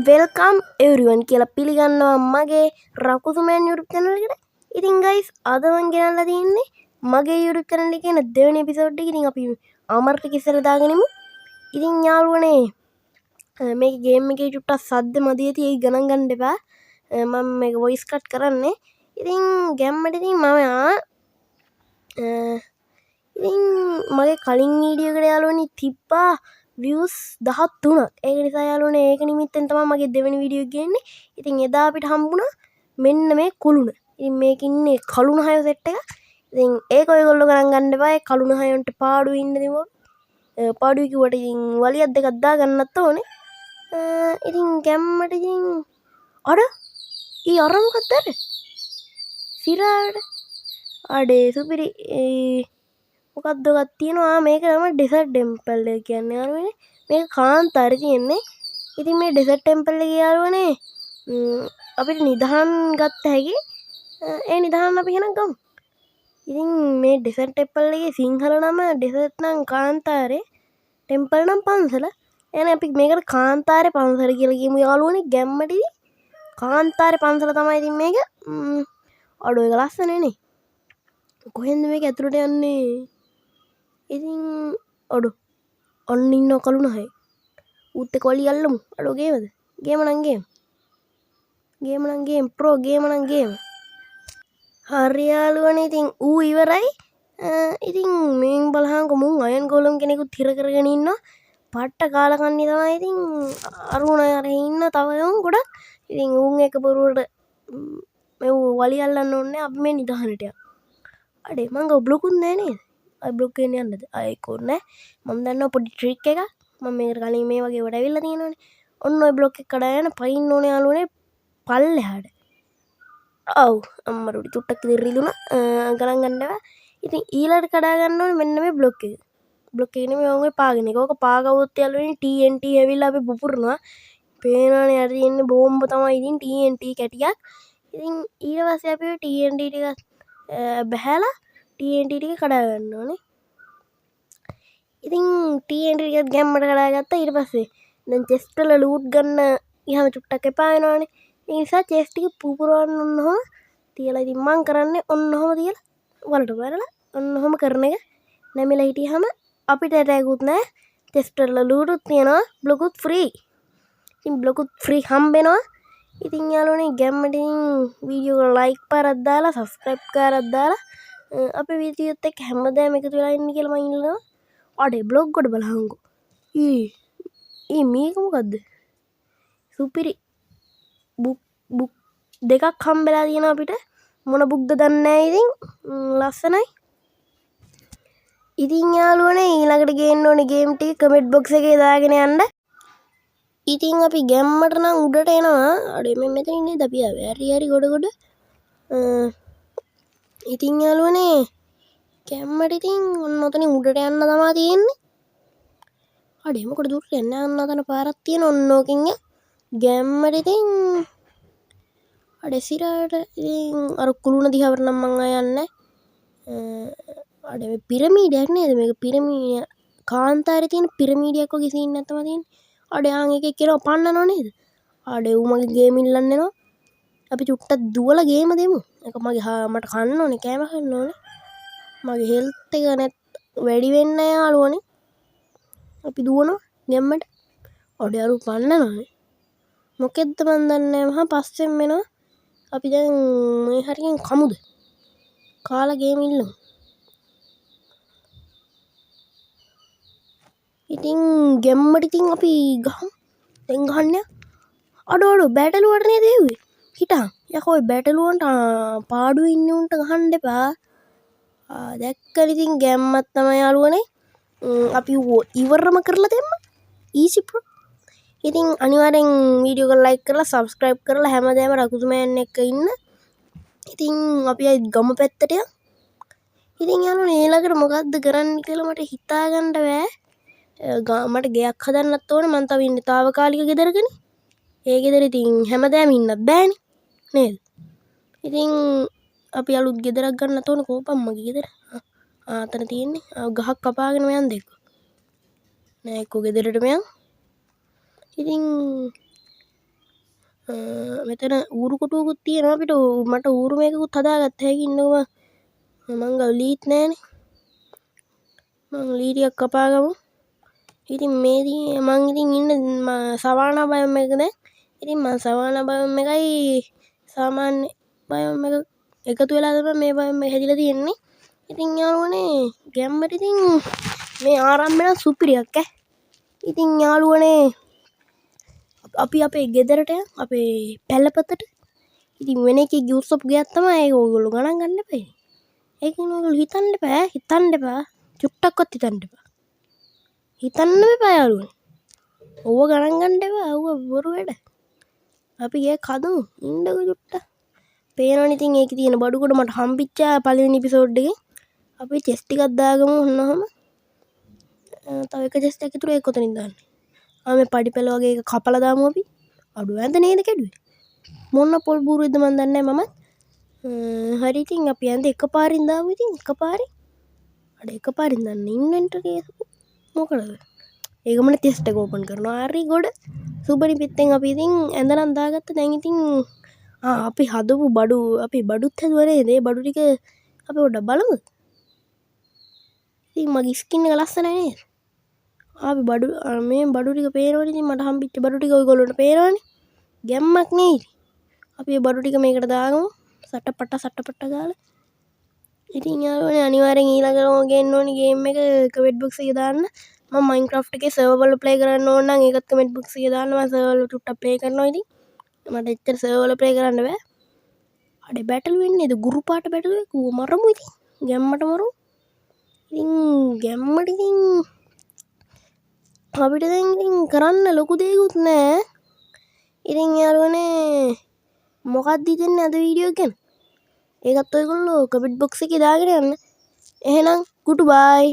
Welcome everyone කියලා පිළිගන්නවා මගේ රකුසුමෑන් YouTube channel එකට. ඉතින් guys අද මම ගෙනල්ලා තියෙන්නේ මගේ YouTube channel එකේ තියෙන දෙවෙනි episode එක. ඉතින් අපි අමරට ඉස්සර දාගෙනමු. ඉතින් යාළුවනේ මේක ගේම් එකේ චුට්ටක් සද්ද මදිය තියෙයි ගණන් ගන්න එපා. මම මේක voice cut කරන්නේ. ඉතින් ගැම්මට ඉතින් ඉතින් මගේ කලින් වීඩියෝ එකට යාළුවනේ තිබ්බා views 13ක්. ඒක නිසා යාළුවනේ ඒක නිමිත්තෙන් තමයි මගේ දෙවෙනි වීඩියෝ එක ගේන්නේ. ඉතින් එදා අපිට හම්බුණා මෙන්න මේ කුළුණ. ඉතින් මේක ඉන්නේ කළුණ 6 සෙට් එක. ඉතින් ඒක ඔයගොල්ලෝ ගණන් ගන්න එපා. ඒ කළුණ 6 වන්ට පාඩුවේ ඉන්න දෙමු. පාඩුවේ කිව්වට ඉතින් වලියක් දෙකක් දාගන්නත් ඕනේ. ඉතින් ගැම්මට ඉතින් අර අර මොකක්ද අර? සිරාට අඩේ සුපිරි මොකක්ද එකක් තියෙනවා. මේක තමයි ඩෙසර්ට් ටෙම්පල් එක කියන්නේ යාළුවනේ. මේක කාන්තාරේ තියෙන්නේ. ඉතින් මේ ඩෙසර්ට් ටෙම්පල් එක යාළුවනේ අපිට නිදහන් ගත්ත හැකි. ඒ නිදහන් අපි එහෙනම් ගමු. ඉතින් මේ ඩෙසර්ට් ටෙම්පල් එකේ සිංහල නම ඩෙසර්ට් නම් කාන්තාරේ, ටෙම්පල් නම් පන්සල. එහෙනම් අපි මේකට කාන්තාරේ පන්සල කියලා කියමු යාළුවනේ. ගැම්මටි කාන්තාරේ පන්සල තමයි ඉතින් මේක. අඩෝ ඒක ලස්සනනේ නේ. කොහෙන්ද මේක ඇතුළට යන්නේ? ඉතින් අඩෝ අන්න ඉන්න කළුණ 6. ඌත් එක්ක වලිය අල්ලමු. අඩෝ ගේමද? ගේම නම් ගේම. ගේම නම් ගේම ප්‍රෝ ගේම නම් ගේම. හරි යාළුවනේ ඉතින් ඌ ඉවරයි. ඉතින් මෙන් බලහන්කො මුන් අයන් ගෝලම් කෙනෙකුත් හිර කරගෙන ඉන්නවා. පට්ට කාලකන්ණි තමයි. ඉතින් අරුණ අර ඉන්න තව යම් ගොඩක්. ඉතින් ඌන් එක බරුවට මේ වලිය අල්ලන්න ඕනේ. අපි මේ නිදහනට යන්න. අඩේ මං ගව බ්ලොකුත් නෑ නේද? අය බ්ලොක් වෙන්න යන්නද? අය කොන්නේ මම දන්නවා පොඩි ට්‍රික් එකක්. මම මේකට කලින් මේ වගේ වට ඇවිල්ලා තියෙනවනේ. ඔන්න ඔය බ්ලොක් එක කඩාගෙන පයින්න ඕනේ යාළුවනේ පල්ලෙහාට. ඔව් අම්මරුඩි තුට්ටක් ඉතින් රිදුනා. ගණන් ගන්න බෑ. ඉතින් ඊළඟට කඩා ගන්න ඕනේ මෙන්න මේ බ්ලොක් එක. බ්ලොක් එක නෙමෙයි මම ඔය පාගෙන එක. ඕක පාගවුවොත් යාළුවනේ TNT ඇවිල්ලා අපි පුපුරනවා. පේනවනේ යට තියෙන්නේ බෝම්බ තමයි ඉතින් TNT කැටියක්. ඉතින් ඊට පස්සේ අපි ඔය TNT ටික බහැලා TNT ටික කඩා ගන්න ඕනේ. ඉතින් TNT ටිකත් ගැම්මට කඩා ගත්තා. ඊට පස්සේ දැන් චෙස්ට් වල ලූට් ගන්න ඉහම චුට්ටක් එපා වෙනවනේ. ඒ නිසා චෙස්ට් ටික පුපුරවන්න ඕන ඔහොම තියලා ඉතින් මං කරන්නේ ඔන්න ඔහොම තියලා වලට බලලා ඔන්න ඔහොම කරන එක. නැමිලා හිටියහම අපිට ඇටයකුත් නැහැ. චෙස්ට් වල ලූටුත් තියනවා. බ්ලොකුත් ෆ්‍රී. ඉතින් බ්ලොකුත් ෆ්‍රී හම්බෙනවා. ඉතින් යාළුවනේ ගැම්මට වීඩියෝ එක ලයික් පාරක් දාලා සබ්ස්ක්‍රයිබ් කරක් දාලා අපේ වීඩියෝත් එක්ක හැමදාම එකතු වෙලා ඉන්න කියලා මම ඉල්ලනවා. අඩේ බ්ලොග් කොට බලහන්කෝ. මේක මොකද්ද? සුපිරි බුක් දෙකක් හම්බෙලා තියෙනවා අපිට. මොන බුක්ද දන්නේ නැහැ ඉතින් ලස්සනයි. ඉතින් යාළුවනේ ඊළඟට ගේන්න ඕනේ ගේම් ටික කමෙන්ට් බොක්ස් එකේ දාගෙන යන්න. ඉතින් අපි ගැම්මට නම් උඩට එනවා. අඩේ මම මෙතන ඉන්නේ අපි හරි ගොඩ. ඉතින් යාළුවනේ ගැම්මට ඉතින් ඔන්න ඔතනින් උඩට යන්න තමයි තියෙන්නේ. අඩේ මොකටද උඩට යන්න අතන පාරක් තියෙන ඔන්න ඕකින් ගැම්මට ඉතින් අඩේ සිරාට ඉතින් අර කුළුණ දිහාවට නම් මං යන්නේ. අඩේ මේ පිරමීඩයක් නේද මේක? පිරමීඩ කාන්තාරේ තියෙන පිරමීඩයක් වගේ සීන් එකක් තමයි තියෙන්නේ. අඩේ ආන් එකේ කියලා පන්නනව නේද? අඩේ ඌ මගේ ගේම් ඉල්ලන්න එනවා. අපි චුට්ටක් දුවලා ගේම දෙමු. ඒක මට කන්න ඕනේ කෑම කන්න ඕනේ. මගේ හෙල්ත් එක නැත් වැඩි වෙන්න යාළුවනේ. අපි දුවනවා ගැම්මට. අඩේ අර පන්නනවනේ. මොකෙද්ද මන් දන්නේ නැහැ. මහා පස්සෙන් එනවා. අපි දැන් මේ හරියෙන් කමුද? කාලා ගේම් ඉල්ලමු. ඉතින් ගැම්මට ඉතින් අපි ගහමු. දැන් ගහන්නේ. අඩෝ බැටළුවට නේද එව්වේ? හිටා. යකෝ ඔය බැටළුවන්ට පාඩුවේ ඉන්න උන්ට ගහන්න එපා. දැක්කද ඉතින් ගැම්මක් තමයි යාළුවනේ. අපි ඉවරම කරලා දෙන්න. Easy pro. ඉතින් අනිවාර්යෙන් වීඩියෝ එක ලයික් කරලා සබ්ස්ක්‍රයිබ් කරලා හැමදාම රකුසුමෑන් එක්ක ඉන්න. ඉතින් අපි ආයි ගම පැත්තට යමු. ඉතින් යාළුවනේ ඊළඟට මොකද්ද කරන්න කියලා මට හිතා ගන්න බෑ. මට ගෙයක් හදන්නත් ඕනේ. මං තව ඉන්නේ తాවකාලික ගෙදරකනේ. ඒ ගෙදර ඉතින් හැමදාම ඉන්නත් බෑනේ නේද? ඉතින් අපි අලුත් ගෙදරක් ගන්නත් ඕනේ. කෝපම් මගේ ගෙදර. අතන තියෙන්නේ. ගහක් කපාගෙන යන්න එක්ක. නෑ එක්ක ගෙදරටම යන්. ඉතින් මෙතන ඌරු කොටුවකුත් තියෙනවා අපිට මට ඌරු මේකකුත් හදාගත්ත හැකි ඉන්නවා මං ගාව ලීත් නෑනේ මං ලී ටිකක් කපාගමු ඉතින් මේදී මං ඉතින් ඉන්න සවානා බයොම් එකක දැන් ඉතින් මං සවානා බයොම් එකයි සාමාන්‍ය බයොම් එක එකතු වෙලා තමයි මේ බයොම් එක හැදිලා තියෙන්නේ ඉතින් යාළුවනේ ගැම්මට ඉතින් මේ ආරම්භය සුපිරියක් ඉතින් යාළුවනේ අපි අපේ ගෙදරට අපේ පැලපතට ඉතින් වෙන එකෙක්ගේ උත්සප් ගයක් තමයි ඒක ඔයගොල්ලෝ ගණන් ගන්න එපා ඒක ඔයගොල්ලෝ හිතන්න එපා චුට්ටක්වත් හිතන්න එපා හිතන්න එපා යාළුවනේ ඕව ගණන් ගන්න එපා ඕව බොරු වැඩ අපි ඒක හදමු ඉන්නකෝ චුට්ටක් පේනවනේ ඉතින් ඒකේ තියෙන බඩුකොට මට හම්බෙච්ච පළවෙනි එපිසෝඩ් එකේ අපි චෙස් ටිකක් දාගමු ඔන්නෝම තව එක චෙස් එකක් ඉතුරු ඒක කොතනින් දාන්නේ මේ පඩි පෙළ වගේ එක කපලා දාමු අපි අඩු වැන්ද නේද කැඩුවේ මොන පොල් බූරුවේද මන් දන්නේ නැහැ මමත් හරි ඉතින් අපි ඇඳ එකපාරින් දාමු ඉතින් එකපාරින් අර එකපාරින් දාන්න ඉන්වෙන්ටරි එක මොකටද ඒක මම ටෙස්ට් එක ඕපන් කරනවා හරි ගොඩ සුබනි පිටෙන් අපි ඉතින් ඇඳ නම් දාගත්ත දැන් ඉතින් අපි හදපු බඩු අපි බඩුත් හැදුවා නේද ඒ බඩු ටික අපි පොඩ්ඩක් බලමු ඉතින් මගේ ස්කින් එක ලස්සනයි නේද අපි බඩු මේ බඩු ටික පේනවනේ ඉතින් මට හම්බෙච්ච බඩු ටික ඔයගොල්ලන්ට පේනවනේ ගැම්මක් නේද අපි මේ බඩු ටික මේකට දාගමු සටපට ගාලා ඉතින් යාළුවනේ අනිවාර්යෙන් ඊළඟට ගේන්න ඕනි ගේම් එක කමෙන්ට් බොක්ස් එකේ දාන්න මම මයින්ක්‍රාෆ්ට් එකේ සර්වර් වල ප්ලේ කරන්න ඕන නම් ඒකත් කමෙන්ට් බොක්ස් එකේ දාන්න මම සර්වර් වල චුට්ටක් ප්ලේ කරනවා ඉතින් මට එච්චර සර්වර් වල ප්ලේ කරන්න බෑ අඩේ බැටල් වෙන්නේද ගුරු පාට බැටල් එක මරමු ඉතින් ගැම්මට මරමු ඉතින් ගැම්මට ඉතින් අපිට දැන් ඉතින් කරන්න ලොකු දෙයක්වත් නෑ ඉතින් යාළුවනේ මොකක්ද හිතන්නේ අද වීඩියෝ එක ගැන ඒකත් ඔයගොල්ලෝ කමෙන්ට් බොක්ස් එකේ දාගෙන යන්න එහෙනම් ගුඩ් බයි